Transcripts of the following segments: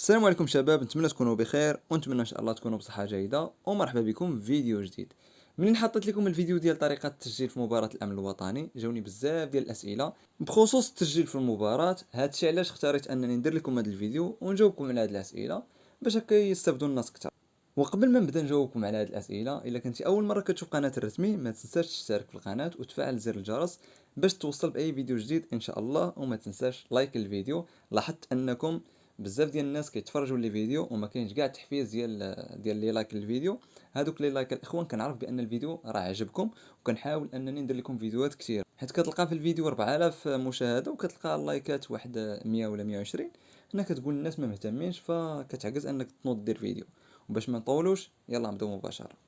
السلام عليكم شباب، نتمنى تكونوا بخير ونتمنى ان شاء الله تكونوا بصحه جيده ومرحبا بكم في فيديو جديد. منين حطيت لكم الفيديو ديال طريقه التسجيل في مباراه الامن الوطني جاوني بزاف ديال الاسئله بخصوص التسجيل في المباراه. هادشي علاش اختاريت انني ندير لكم هذا الفيديو ونجاوبكم على هذه الاسئله باش هكا يستافدوا الناس اكثر. وقبل ما نبدا نجاوبكم على هذه الاسئله، الا كنتي اول مره كتشوف قناه الرسمي ما تنساش تشترك في القناه وتفعل زر الجرس باش توصل باي فيديو جديد ان شاء الله. وما تنساش لايك الفيديو. لاحظت انكم بزاف ديال الناس كيتفرجوا لي فيديو وما كاينش كاع تحفيز ديال لي لايك للفيديو. هادوك لي لايك الاخوان كنعرف بان الفيديو راه عجبكم، وكنحاول انني ندير لكم فيديوهات كثير، حيت كتلقى في الفيديو 4000 مشاهده وكتلقى اللايكات واحد 100 ولا 120. هنا كتقول الناس ما مهتمينش فكتعجز انك تنوض دير فيديو. وباش ما نطولوش يلا نبداو مباشره.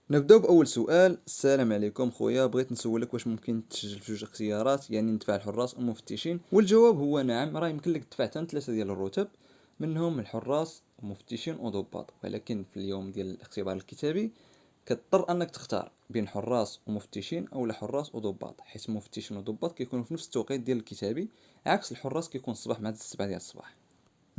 نبداو باول سؤال. السلام عليكم خويا، بغيت نسولك واش ممكن تسجل في جوج اختيارات، يعني ندفع الحراس ومفتشين؟ والجواب هو نعم، راه يمكن لك تدفع حتى 3 ديال الرتب، منهم الحراس ومفتشين وضباط. ولكن في اليوم ديال الاختبار الكتابي كتضطر انك تختار بين حراس ومفتشين او حراس وضباط، حيت مفتشين وضباط كيكونوا في نفس التوقيت ديال الكتابي، عكس الحراس كيكون الصباح مع 7 ديال الصباح.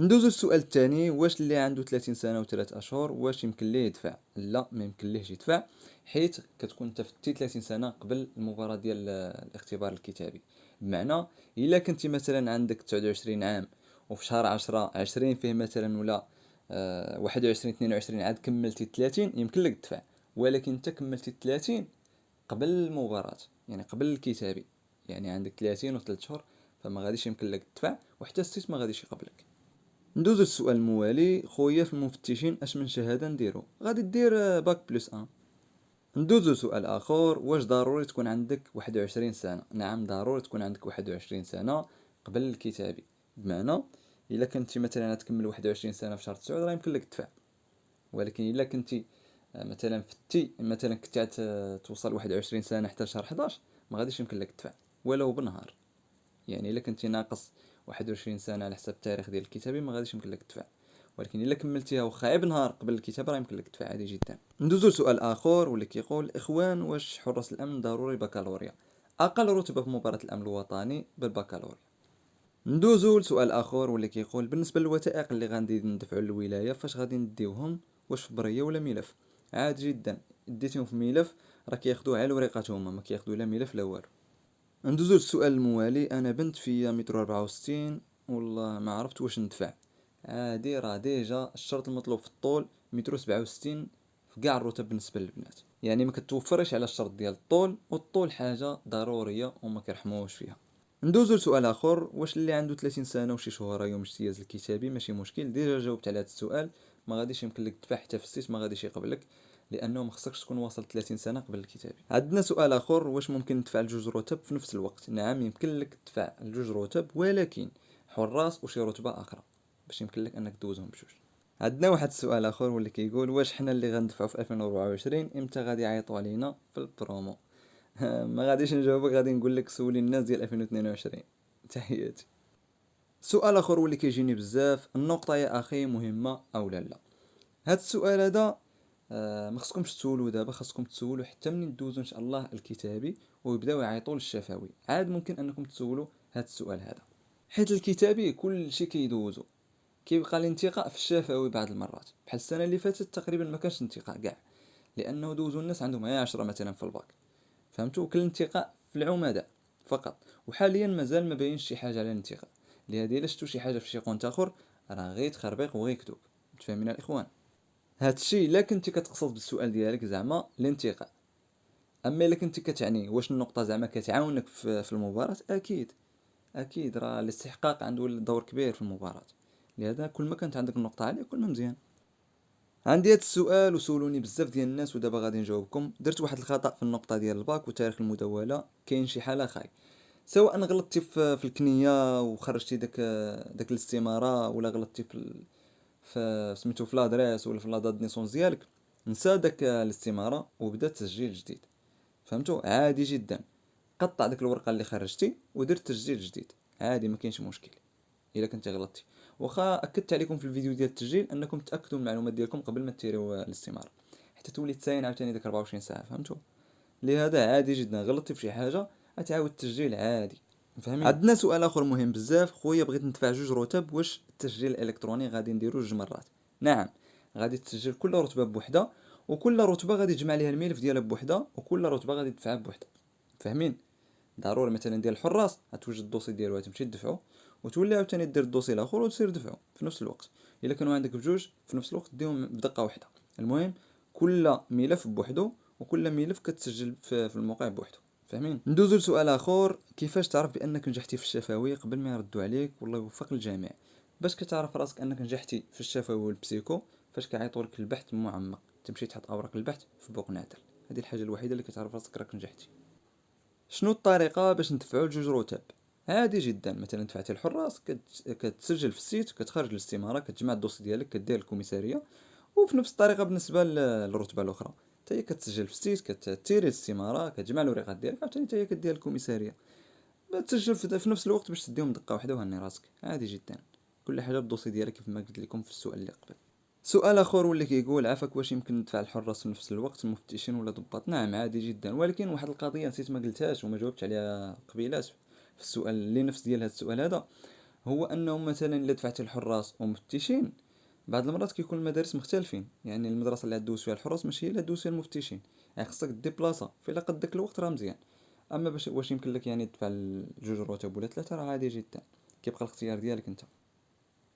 ندوزو للسؤال الثاني. واش اللي عنده 30 سنه و3 اشهر واش يمكن ليه يدفع؟ لا، ما يمكن ليهش يدفع، حيت كتكون انت فتي 30 سنه قبل المباراه ديال الاختبار الكتابي. بمعنى الا كنتي مثلا عندك 29 عام وفي شهر 10 20 فيه مثلا، ولا 21 22 عاد كملتي 30 يمكن لك تدفع. ولكن انت كملتي 30 قبل المباراة، يعني قبل الكتابي، يعني عندك 30 و3 شهور، فما غاديش يمكن لك تدفع، وحتى السيت ما غاديش يقبلك. ندوزو للسؤال الموالي. خويا في المفتشين اش من شهاده نديرو؟ غادي دير باك بلس 1. ندوزو لسؤال اخر. واش ضروري تكون عندك 21 سنه؟ نعم، ضروري تكون عندك 21 سنه قبل الكتابي. بمعنى الا كنتي مثلا تكمل 21 سنه في شهر 9 راه يمكن لك تدفع. ولكن الا كنتي مثلا فتي مثلا كنتي توصل 21 سنه حتى شهر 11 ما غاديش يمكن لك تدفع ولو بنهار. يعني الا كنتي ناقص 21 سنه على حسب التاريخ ديال الكتابه ما غاديش يمكن لك تدفع. ولكن الا كملتيها واخا غير بنهار قبل الكتابه راه يمكن لك تدفع عادي جدا. ندوزو لسؤال اخر واللي كيقول: الاخوان، واش حراس الامن ضروري بكالوريا؟ اقل رتبه في مباراه الامن الوطني بالبكالوريا. ندوزو لسؤال اخر واللي كيقول: بالنسبه للوثائق اللي غادي ندفعوا للولايه فاش غادي نديوهم؟ واش في بريه ولا ملف؟ عادي جدا، ديتيهم في ملف راه كياخذوا على الوريقات هما، ما كياخذوا لا ملف لا والو. ندوزو للسؤال الموالي. انا بنت فيا متر 64 والله ما عرفت واش ندفع. عادي، راه ديجا الشرط المطلوب في الطول متر 67 في كاع الرتب بالنسبه للبنات، يعني ما كتوفرش على الشرط ديال الطول، والطول حاجه ضروريه وما كيرحموش فيها. ندوزو لسؤال اخر. واش اللي عنده 30 سنه وشي شهور يوم اجتياز الكتابي؟ ماشي مشكل، ديجا جاوبت على هذا السؤال. ما غاديش يمكن لك تدفع حتى في السيت ما غاديش يقبلك، لانه ما خصكش تكون واصل 30 سنه قبل الكتابي. عندنا سؤال اخر. واش ممكن ندفع الجوج رتب في نفس الوقت؟ نعم، يمكن لك تدفع الجوج رتب، ولكن حراس وشي رتبه اخرى باش يمكن لك انك دوزهم بجوج. عندنا واحد السؤال اخر واللي كيقول: واش حنا اللي غندفعوا في 2024 امتى غادي يعيطوا علينا في البرومو؟ ما غاديش نجاوبك، غادي نقول لك سولي الناس ديال 2022. تحياتي. سؤال اخر واللي كيجيني بزاف: النقطه يا اخي مهمه او لا؟ هاد السؤال هذا ما خصكمش تسولوا دابا، خاصكم تسولوا حتى من ندوزو ان شاء الله الكتابي ويبداو يعيطوا للشفوي. عاد ممكن انكم تسولوا هاد السؤال هذا، حيت الكتابي كل شيء كيدوزو. كيبقى الانتقاء في الشفوي بعض المرات، بحال السنه اللي فاتت تقريبا ما كانش انتقاء كاع، لانه دوزو الناس عندهم غير 10 مثلا في الباك. فهمتوا؟ كل الانتقاء في العمداء فقط. وحاليا مازال ما باينش شي حاجه على الانتقاء، لهذه الا شفتوا شي حاجه في شي كونت اخر راه غير تخربيق وغير كذوب. متفاهمين الاخوان؟ هادشي الا كنتي كتقصد بالسؤال ديالك زعما الانتقاء. اما الا كنتي كتعني واش النقطه زعما كتعاونك في المباراه، اكيد اكيد راه الاستحقاق عنده دور كبير في المباراه. لهذا كل ما كانت عندك النقطه عاليه كل ما مزيان. عندي هذا السؤال وسولوني بزاف ديال الناس ودابا غادي نجاوبكم. درت واحد الخطا في النقطه ديال الباك وتاريخ المداوله. كاين شي حاله خاي، سواء غلطتي في الكنيه وخرجتي داك الاستماره، ولا غلطتي في سميتو في لادريس ولا في لاداد نيسونس ديالك، نسى داك الاستماره وبدا تسجيل جديد. فهمتوا؟ عادي جدا، قطع داك الورقه اللي خرجتي ودير تسجيل جديد، عادي ما كاينش مشكل. الا كنتي غلطتي، واخا اكدت عليكم في الفيديو ديال التسجيل انكم تاكدوا من المعلومات ديالكم قبل ما ديروا الاستماره، حتى تولي تساين عاوتاني داك 24 ساعه. فهمتوا؟ لهذا عادي جدا، غلطتي في شي حاجه غتعاود التسجيل عادي. فاهمين؟ عندنا سؤال اخر مهم بزاف، خويا بغيت ندفع جوج رتب، واش التسجيل الالكتروني غادي نديرو جوج مرات؟ نعم، غادي تسجل كل رتبه بوحده، وكل رتبه غادي تجمع ليها الملف ديالها بوحده، وكل رتبه غادي تدفعها بوحده. فاهمين؟ ضروري مثلا ديال الحراس غتوجد الدوسي ديالو تمشي تدفعو، وتولي عاوتاني دير الدوسي الاخر وتسير دفعو في نفس الوقت. الا كانوا عندك بجوج في نفس الوقت ديهم بدقه واحده. المهم كل ملف بوحدو، وكل ملف كتسجل في الموقع بوحدو. فاهمين؟ ندوزو لسؤال اخر، كيفاش تعرف بانك نجحتي في الشفوي قبل ما يردوا عليك؟ والله يوفق الجميع. باش كتعرف راسك انك نجحتي في الشفوي والبسيكو؟ فاش كيعيطوا لك البحث المعمق تمشي تحط اوراق البحث في بوق نادر. هذه الحاجه الوحيده اللي كتعرف راسك راك نجحتي. شنو الطريقه باش ندفعوا لجوج رتب؟ عادي جدا، مثلا دفعتي الحراس كتسجل في السيت، كتخرج الاستماره، كتجمع الدوسي ديالك، كدير الكوميساريه. وفي نفس الطريقه بالنسبه للرتبه الاخرى، حتى هي كتسجل في السيت، كتيري الاستماره، كتجمع الوريقات ديالك، عاوتاني حتى هي كدير الكوميساريه. تسجل في نفس الوقت باش تديهم دقه واحده وهني راسك. عادي جدا، كل حاجه بالدوسي ديالك كيف ما قلت لكم في السؤال اللي قبل. سؤال اخر واللي كيقول عافاك، واش يمكن ندفع الحراس في نفس الوقت المفتشين ولا ضباط؟ نعم عادي جدا، ولكن واحد القضيه نسيت ما قلتهاش وما جاوبت عليها قبيلات في السؤال اللي نفس ديال هذا السؤال هذا، هو انه مثلا الا دفعتي الحراس ومفتشين، بعض المرات كيكون المدارس مختلفين. يعني المدرسه اللي دوز فيها الحراس ماشي هي اللي دوز فيها المفتشين، يعني خصك ديبلاصا فإلا قد داك الوقت راه مزيان. اما باش واش يمكن لك يعني تدفع جوج رتب ولا ثلاثه، راه عادي جدا، كيبقى الاختيار ديالك انت.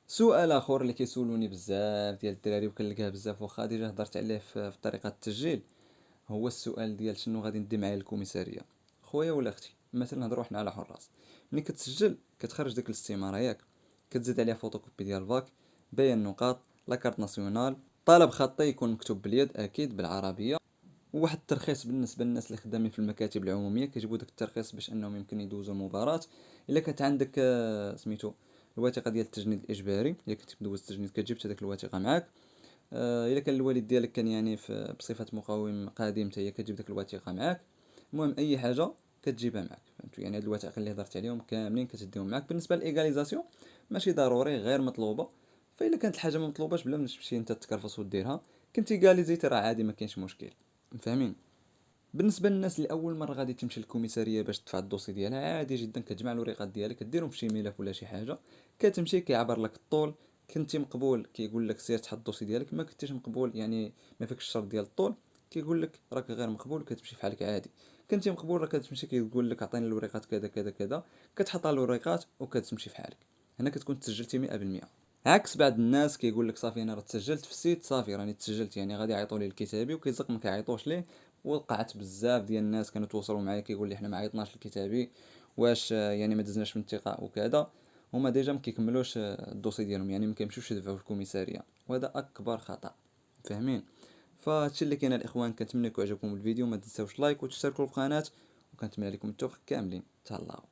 سؤال اخر اللي كيسولوني بزاف ديال الدراري وكنلقاه بزاف واخا ديجا هضرت عليه في طريقه التسجيل، هو السؤال ديال شنو غادي ندي معايا للكوميساريه. خويا ولا اختي، مثلا نهضروا حنا على حراس، ملي كتسجل كتخرج ديك الاستماره ياك، كتزيد عليها فوتوكوبي ديال الفاك، بيان النقاط، لاكارت ناسيونال، طلب خطي يكون مكتوب باليد اكيد بالعربيه، وواحد الترخيص بالنسبه للناس اللي خدامين في المكاتب العموميه، كيجيبوا داك الترخيص باش انهم يمكن يدوزوا المباراه. الا كانت عندك سميتو الوثيقه ديال التجنيد الاجباري، الا كنتي مدوز التجنيد كتجيب حتى داك الوثيقه معاك. الا كان الوالد ديالك كان يعني بصفه مقاوم قادم حتى هي كتجيب داك الوثيقه معاك. المهم اي حاجه كتجيبها معاك، فهمتوا؟ يعني هاد الوثائق اللي هضرت عليهم كاملين كتديهم معاك. بالنسبه للايغاليزاسيون ماشي ضروري، غير مطلوبه، فاذا كانت الحاجه ما مطلوباش بلا ما تمشي انت تكرفص وديرها، كنتي ايغاليزيتي راه عادي ما كاينش مشكل. فاهمين؟ بالنسبه للناس اللي اول مره غادي تمشي للكوميساريه باش تدفع الدوسي ديالها، عادي جدا، كتجمع الوريقات ديالك كديرهم في شي ملف ولا شي حاجه، كتمشي كيعبر لك الطول، كنتي مقبول كيقول لك سير تحط الدوسي ديالك، ما كنتيش مقبول يعني ما فيكش الشرط ديال الطول، كيقول لك راك غير مقبول وكتمشي فحالك عادي. كنتي مقبول راه كتمشي كيقول لك عطيني الوريقات كذا كذا كذا، كتحط الوريقات وكتمشي فحالك. هنا كتكون تسجلتي 100%. عكس بعض الناس كيقول لك صافي انا راه تسجلت في السيت، صافي راني تسجلت يعني غادي يعيطوا لي الكتابي، وكيزق ما كيعيطوش ليه. وقعت بزاف ديال الناس كانوا توصلوا معايا كيقول لي حنا ما عيطناش للكتابي، واش يعني ما دزناش من الثقه وكذا، هما ديجا ما كيكملوش الدوسي ديالهم، يعني ما كيمشيوش يدفعوا في الكوميساريه، وهذا اكبر خطا. فاهمين؟ فهادشي اللي كاين الاخوان، كنتمنى يكون عجبكم الفيديو، ما تنساوش لايك وتشتركوا في القناه، وكنتمنى لكم التوفيق كاملين. تهلاو.